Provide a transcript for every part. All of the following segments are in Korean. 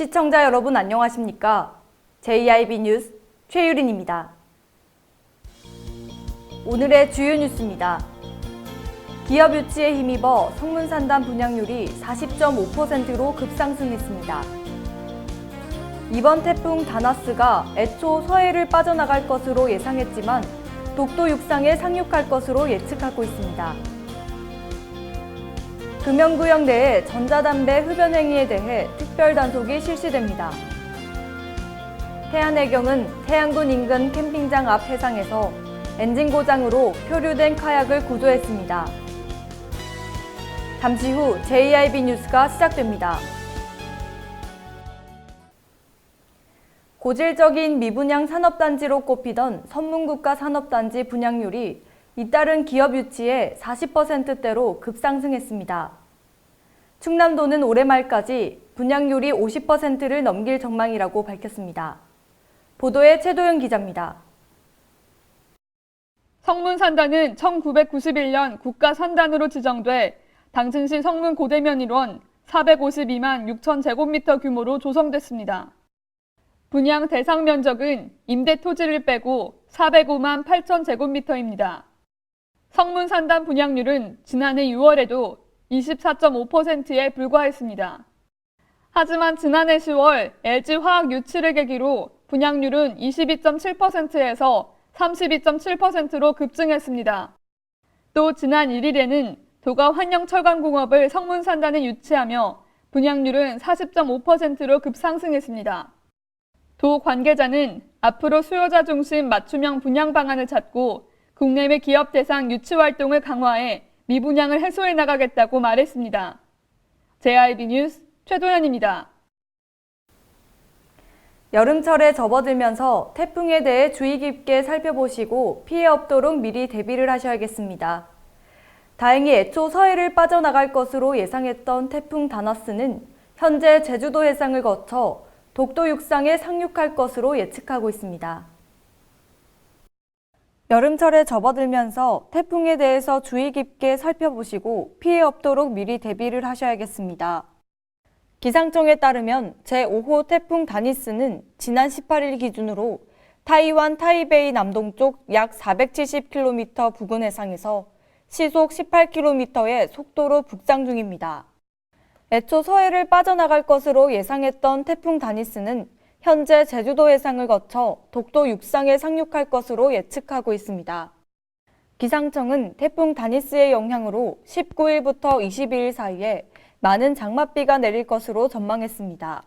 시청자 여러분 안녕하십니까? JIB 뉴스 최유린입니다. 오늘의 주요 뉴스입니다. 기업 유치에 힘입어 성문산단 분양률이 40.5%로 급상승했습니다. 이번 태풍 다나스가 애초 서해를 빠져나갈 것으로 예상했지만 독도 육상에 상륙할 것으로 예측하고 있습니다. 금연구역 내의 전자담배 흡연 행위에 대해 특별 단속이 실시됩니다. 태안해경은 태안군 인근 캠핑장 앞 해상에서 엔진 고장으로 표류된 카약을 구조했습니다. 잠시 후 JIB 뉴스가 시작됩니다. 고질적인 미분양 산업단지로 꼽히던 선문국가 산업단지 분양률이 잇따른 기업 유치에 40%대로 급상승했습니다. 충남도는 올해 말까지 분양률이 50%를 넘길 전망이라고 밝혔습니다. 보도에 최도영 기자입니다. 성문산단은 1991년 국가산단으로 지정돼 당진시 성문 고대면 일원 452만 6천 제곱미터 규모로 조성됐습니다. 분양 대상 면적은 임대 토지를 빼고 405만 8천 제곱미터입니다. 성문산단 분양률은 지난해 6월에도 24.5%에 불과했습니다. 하지만 지난해 10월 LG화학 유치를 계기로 분양률은 22.7%에서 32.7%로 급증했습니다. 또 지난 1일에는 도가 환영철강공업을 성문산단에 유치하며 분양률은 40.5%로 급상승했습니다. 도 관계자는 앞으로 수요자 중심 맞춤형 분양 방안을 찾고 국내외 기업 대상 유치 활동을 강화해 미분양을 해소해 나가겠다고 말했습니다. JIB 뉴스 최도연입니다. 여름철에 접어들면서 태풍에 대해 주의 깊게 살펴보시고 피해 없도록 미리 대비를 하셔야겠습니다. 다행히 애초 서해를 빠져나갈 것으로 예상했던 태풍 다나스는 현재 제주도 해상을 거쳐 독도 육상에 상륙할 것으로 예측하고 있습니다. 여름철에 접어들면서 태풍에 대해서 주의 깊게 살펴보시고 피해 없도록 미리 대비를 하셔야겠습니다. 기상청에 따르면 제5호 태풍 다니스는 지난 18일 기준으로 타이완 타이베이 남동쪽 약 470km 부근 해상에서 시속 18km의 속도로 북상 중입니다. 애초 서해를 빠져나갈 것으로 예상했던 태풍 다니스는 현재 제주도 해상을 거쳐 독도 육상에 상륙할 것으로 예측하고 있습니다. 기상청은 태풍 다니스의 영향으로 19일부터 22일 사이에 많은 장맛비가 내릴 것으로 전망했습니다.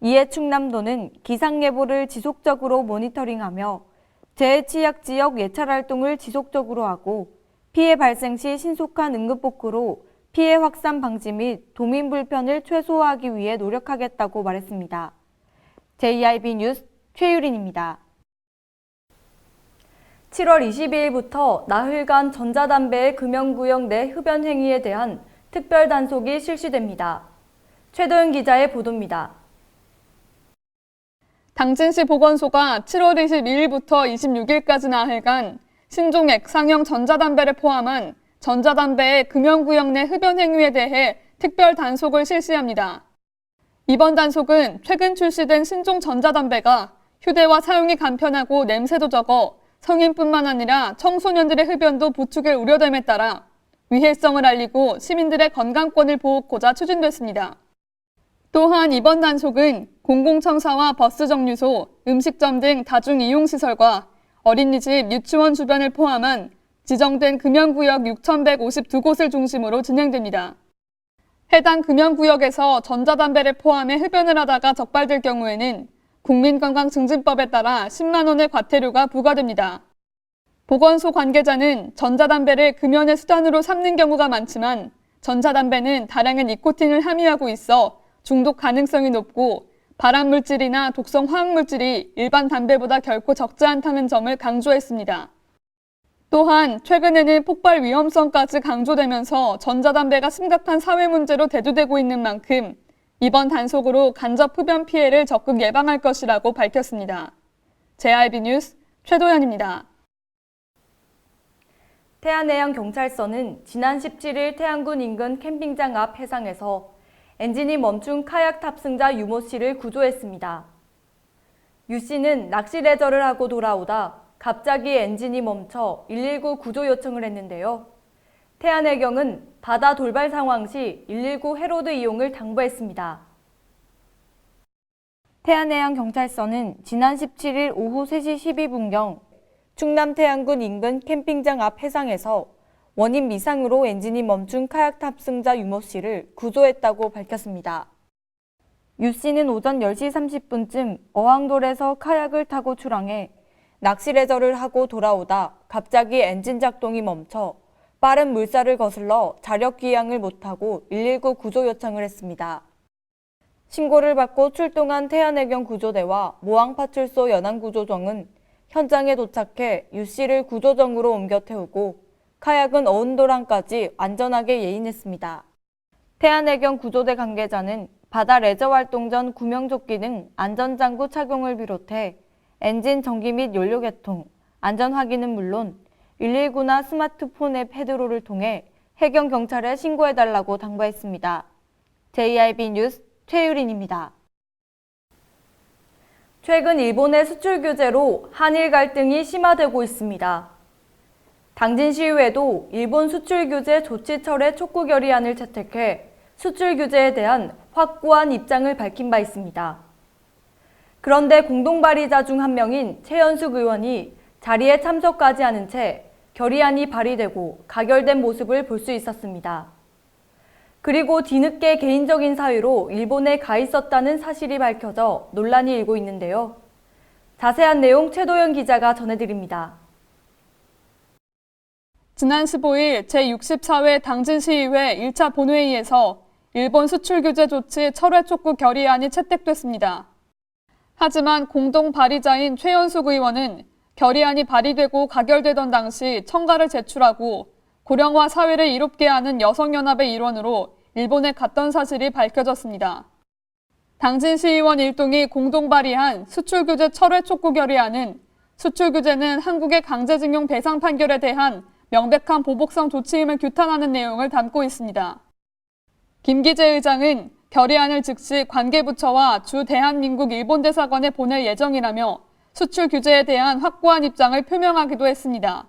이에 충남도는 기상예보를 지속적으로 모니터링하며 재해취약 지역 예찰 활동을 지속적으로 하고 피해 발생 시 신속한 응급복구로 피해 확산 방지 및 도민 불편을 최소화하기 위해 노력하겠다고 말했습니다. JIB 뉴스 최유린입니다. 7월 22일부터 나흘간 전자담배의 금연구역 내 흡연 행위에 대한 특별 단속이 실시됩니다. 최도영 기자의 보도입니다. 당진시 보건소가 7월 22일부터 26일까지 나흘간 신종 액상형 전자담배를 포함한 전자담배의 금연구역 내 흡연 행위에 대해 특별 단속을 실시합니다. 이번 단속은 최근 출시된 신종 전자담배가 휴대와 사용이 간편하고 냄새도 적어 성인뿐만 아니라 청소년들의 흡연도 부추길 우려됨에 따라 위해성을 알리고 시민들의 건강권을 보호하고자 추진됐습니다. 또한 이번 단속은 공공청사와 버스 정류소, 음식점 등 다중이용시설과 어린이집, 유치원 주변을 포함한 지정된 금연구역 6,152곳을 중심으로 진행됩니다. 해당 금연구역에서 전자담배를 포함해 흡연을 하다가 적발될 경우에는 국민건강증진법에 따라 10만 원의 과태료가 부과됩니다. 보건소 관계자는 전자담배를 금연의 수단으로 삼는 경우가 많지만 전자담배는 다량의 니코틴을 함유하고 있어 중독 가능성이 높고 발암물질이나 독성 화학물질이 일반 담배보다 결코 적지 않다는 점을 강조했습니다. 또한 최근에는 폭발 위험성까지 강조되면서 전자담배가 심각한 사회 문제로 대두되고 있는 만큼 이번 단속으로 간접 흡연 피해를 적극 예방할 것이라고 밝혔습니다. JIB 뉴스 최도연입니다. 태안해양경찰서는 지난 17일 태안군 인근 캠핑장 앞 해상에서 엔진이 멈춘 카약 탑승자 유모 씨를 구조했습니다. 유 씨는 낚시 레저를 하고 돌아오다 갑자기 엔진이 멈춰 119 구조 요청을 했는데요. 태안해경은 바다 돌발 상황 시 119 해로드 이용을 당부했습니다. 태안해양경찰서는 지난 17일 오후 3시 12분경 충남 태안군 인근 캠핑장 앞 해상에서 원인 미상으로 엔진이 멈춘 카약 탑승자 유모 씨를 구조했다고 밝혔습니다. 유 씨는 오전 10시 30분쯤 어항돌에서 카약을 타고 출항해 낚시 레저를 하고 돌아오다 갑자기 엔진 작동이 멈춰 빠른 물살을 거슬러 자력 귀향을 못하고 119 구조 요청을 했습니다. 신고를 받고 출동한 태안해경 구조대와 모항파출소 연안구조정은 현장에 도착해 유 씨를 구조정으로 옮겨 태우고 카약은 어운도랑까지 안전하게 예인했습니다. 태안해경 구조대 관계자는 바다 레저 활동 전 구명조끼 등 안전장구 착용을 비롯해 엔진 정기 및 연료 개통, 안전 확인은 물론 119나 스마트폰 앱 헤드로를 통해 해경 경찰에 신고해달라고 당부했습니다. JIB 뉴스 최유린입니다. 최근 일본의 수출 규제로 한일 갈등이 심화되고 있습니다. 당진시의회도 일본 수출 규제 조치 철회 촉구 결의안을 채택해 수출 규제에 대한 확고한 입장을 밝힌 바 있습니다. 그런데 공동 발의자 중 한 명인 최연숙 의원이 자리에 참석하지 않은 채 결의안이 발의되고 가결된 모습을 볼 수 있었습니다. 그리고 뒤늦게 개인적인 사유로 일본에 가 있었다는 사실이 밝혀져 논란이 일고 있는데요. 자세한 내용 최도연 기자가 전해드립니다. 지난 15일 제64회 당진시의회 1차 본회의에서 일본 수출 규제 조치 철회 촉구 결의안이 채택됐습니다. 하지만 공동 발의자인 최연숙 의원은 결의안이 발의되고 가결되던 당시 청가를 제출하고 고령화 사회를 이롭게 하는 여성연합의 일원으로 일본에 갔던 사실이 밝혀졌습니다. 당진시의원 일동이 공동 발의한 수출규제 철회 촉구 결의안은 수출규제는 한국의 강제징용 배상 판결에 대한 명백한 보복성 조치임을 규탄하는 내용을 담고 있습니다. 김기재 의장은 결의안을 즉시 관계부처와 주 대한민국 일본 대사관에 보낼 예정이라며 수출 규제에 대한 확고한 입장을 표명하기도 했습니다.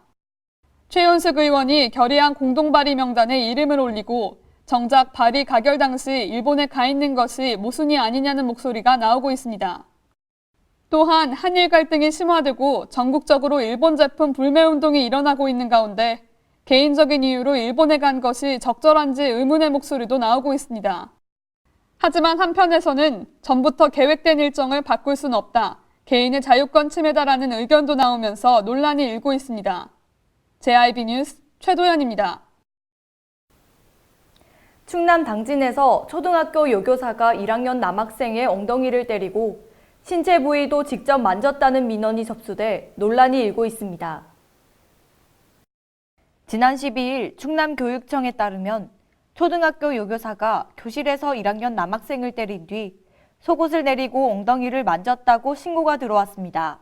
최연숙 의원이 결의안 공동 발의 명단에 이름을 올리고 정작 발의 가결 당시 일본에 가 있는 것이 모순이 아니냐는 목소리가 나오고 있습니다. 또한 한일 갈등이 심화되고 전국적으로 일본 제품 불매 운동이 일어나고 있는 가운데 개인적인 이유로 일본에 간 것이 적절한지 의문의 목소리도 나오고 있습니다. 하지만 한편에서는 전부터 계획된 일정을 바꿀 순 없다. 개인의 자유권 침해다라는 의견도 나오면서 논란이 일고 있습니다. JIB 뉴스 최도연입니다. 충남 당진에서 초등학교 여교사가 1학년 남학생의 엉덩이를 때리고 신체 부위도 직접 만졌다는 민원이 접수돼 논란이 일고 있습니다. 지난 12일 충남교육청에 따르면 초등학교 여교사가 교실에서 1학년 남학생을 때린 뒤 속옷을 내리고 엉덩이를 만졌다고 신고가 들어왔습니다.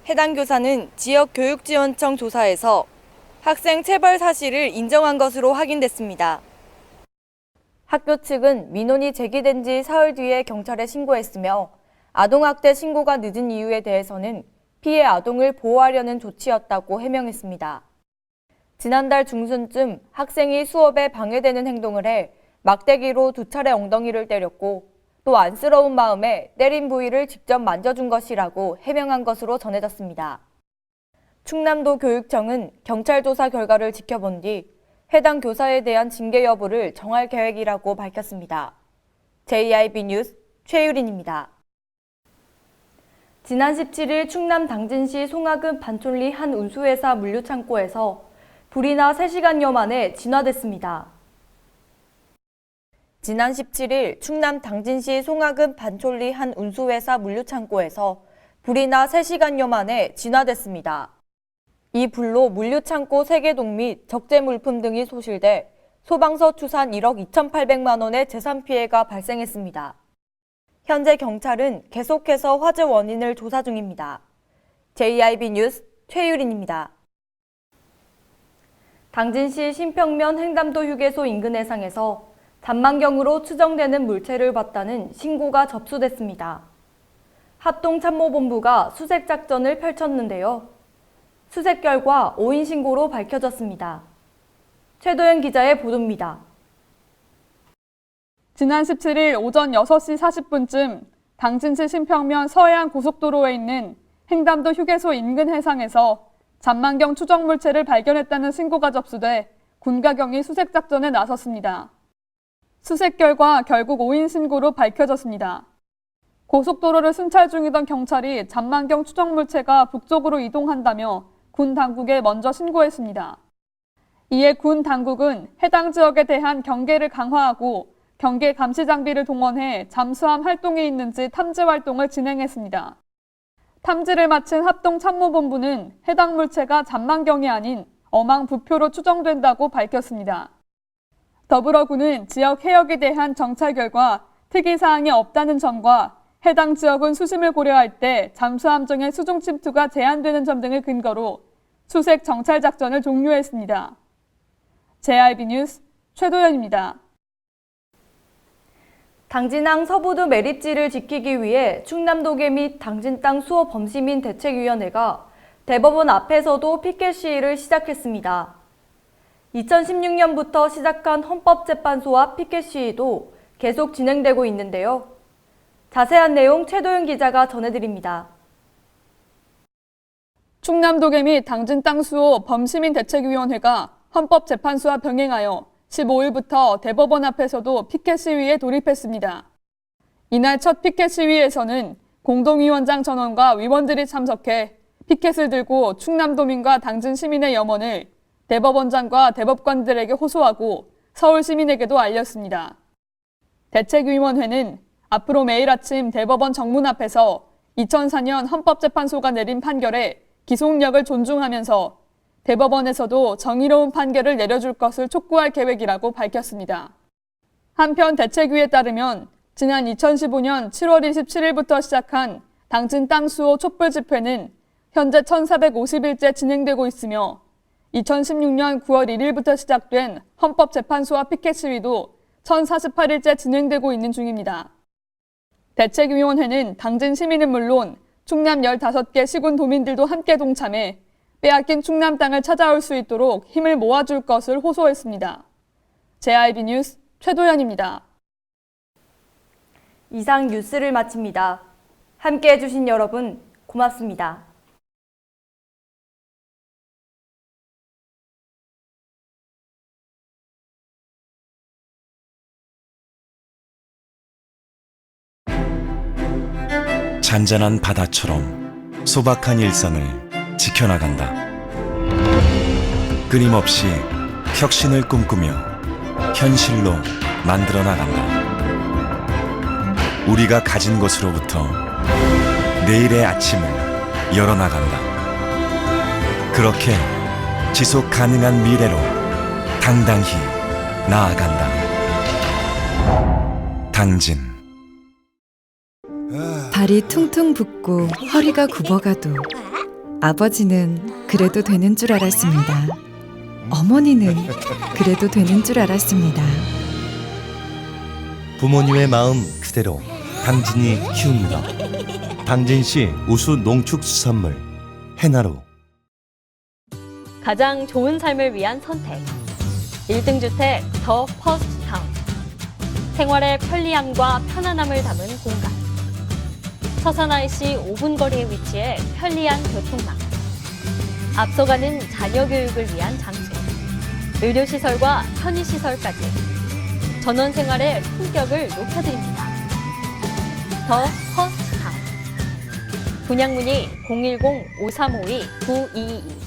해당 교사는 지역교육지원청 조사에서 학생 체벌 사실을 인정한 것으로 확인됐습니다. 학교 측은 민원이 제기된 지 사흘 뒤에 경찰에 신고했으며 아동학대 신고가 늦은 이유에 대해서는 피해 아동을 보호하려는 조치였다고 해명했습니다. 지난달 중순쯤 학생이 수업에 방해되는 행동을 해 막대기로 2차례 엉덩이를 때렸고 또 안쓰러운 마음에 때린 부위를 직접 만져준 것이라고 해명한 것으로 전해졌습니다. 충남도 교육청은 경찰 조사 결과를 지켜본 뒤 해당 교사에 대한 징계 여부를 정할 계획이라고 밝혔습니다. JIB 뉴스 최유린입니다. 지난 17일 충남 당진시 송하급 반촌리 한 운수회사 물류창고에서 불이 나 3시간여 만에 진화됐습니다. 지난 17일 충남 당진시 송하급 반촌리 한 운수회사 물류창고에서 불이 나 3시간여 만에 진화됐습니다. 이 불로 물류창고 3개동 및 적재 물품 등이 소실돼 소방서 추산 1억 2,800만 원의 재산 피해가 발생했습니다. 현재 경찰은 계속해서 화재 원인을 조사 중입니다. JIB 뉴스 최유린입니다. 당진시 신평면 횡담도 휴게소 인근 해상에서 잔망경으로 추정되는 물체를 봤다는 신고가 접수됐습니다. 합동참모본부가 수색작전을 펼쳤는데요. 수색 결과 오인 신고로 밝혀졌습니다. 최도연 기자의 보도입니다. 지난 17일 오전 6시 40분쯤 당진시 신평면 서해안 고속도로에 있는 횡담도 휴게소 인근 해상에서 잔망경 추정 물체를 발견했다는 신고가 접수돼 군가경이 수색작전에 나섰습니다. 수색 결과 결국 오인 신고로 밝혀졌습니다. 고속도로를 순찰 중이던 경찰이 잔망경 추정 물체가 북쪽으로 이동한다며 군 당국에 먼저 신고했습니다. 이에 군 당국은 해당 지역에 대한 경계를 강화하고 경계 감시 장비를 동원해 잠수함 활동이 있는지 탐지 활동을 진행했습니다. 탐지를 마친 합동참모본부는 해당 물체가 잔망경이 아닌 어망부표로 추정된다고 밝혔습니다. 더불어 군은 지역 해역에 대한 정찰 결과 특이사항이 없다는 점과 해당 지역은 수심을 고려할 때 잠수함정의 수중 침투가 제한되는 점 등을 근거로 수색 정찰 작전을 종료했습니다. JRB 뉴스 최도연입니다. 당진항 서부도 매립지를 지키기 위해 충남도계 및 당진 땅 수호 범시민 대책위원회가 대법원 앞에서도 피켓 시위를 시작했습니다. 2016년부터 시작한 헌법재판소와 피켓 시위도 계속 진행되고 있는데요. 자세한 내용 최도윤 기자가 전해드립니다. 충남도계 및 당진 땅 수호 범시민 대책위원회가 헌법재판소와 병행하여 15일부터 대법원 앞에서도 피켓 시위에 돌입했습니다. 이날 첫 피켓 시위에서는 공동위원장 전원과 위원들이 참석해 피켓을 들고 충남도민과 당진 시민의 염원을 대법원장과 대법관들에게 호소하고 서울 시민에게도 알렸습니다. 대책위원회는 앞으로 매일 아침 대법원 정문 앞에서 2004년 헌법재판소가 내린 판결에 기속력을 존중하면서 대법원에서도 정의로운 판결을 내려줄 것을 촉구할 계획이라고 밝혔습니다. 한편 대책위에 따르면 지난 2015년 7월 27일부터 시작한 당진 땅 수호 촛불 집회는 현재 1450일째 진행되고 있으며 2016년 9월 1일부터 시작된 헌법재판소와 피켓 시위도 1048일째 진행되고 있는 중입니다. 대책위원회는 당진 시민은 물론 충남 15개 시군 도민들도 함께 동참해 빼앗긴 충남 땅을 찾아올 수 있도록 힘을 모아줄 것을 호소했습니다. JRB 뉴스 최도연입니다. 이상 뉴스를 마칩니다. 함께 해주신 여러분 고맙습니다. 잔잔한 바다처럼 소박한 일상을 지켜나간다. 끊임없이 혁신을 꿈꾸며 현실로 만들어 나간다. 우리가 가진 것으로부터 내일의 아침을 열어나간다. 그렇게 지속 가능한 미래로 당당히 나아간다. 당진. 발이 퉁퉁 붓고 허리가 굽어가도 아버지는 그래도 되는 줄 알았습니다. 어머니는 그래도 되는 줄 알았습니다. 부모님의 마음 그대로 당진이 키웁니다. 당진시 우수 농축수산물 해나루. 가장 좋은 삶을 위한 선택. 1등 주택 더 퍼스트 타운. 생활의 편리함과 편안함을 담은 공간. 서산 IC 5분 거리에 위치해 편리한 교통망. 앞서가는 자녀 교육을 위한 장소. 의료시설과 편의시설까지. 전원 생활의 품격을 높여드립니다. 더 퍼스트 타운. 분양문의 010-5352-9222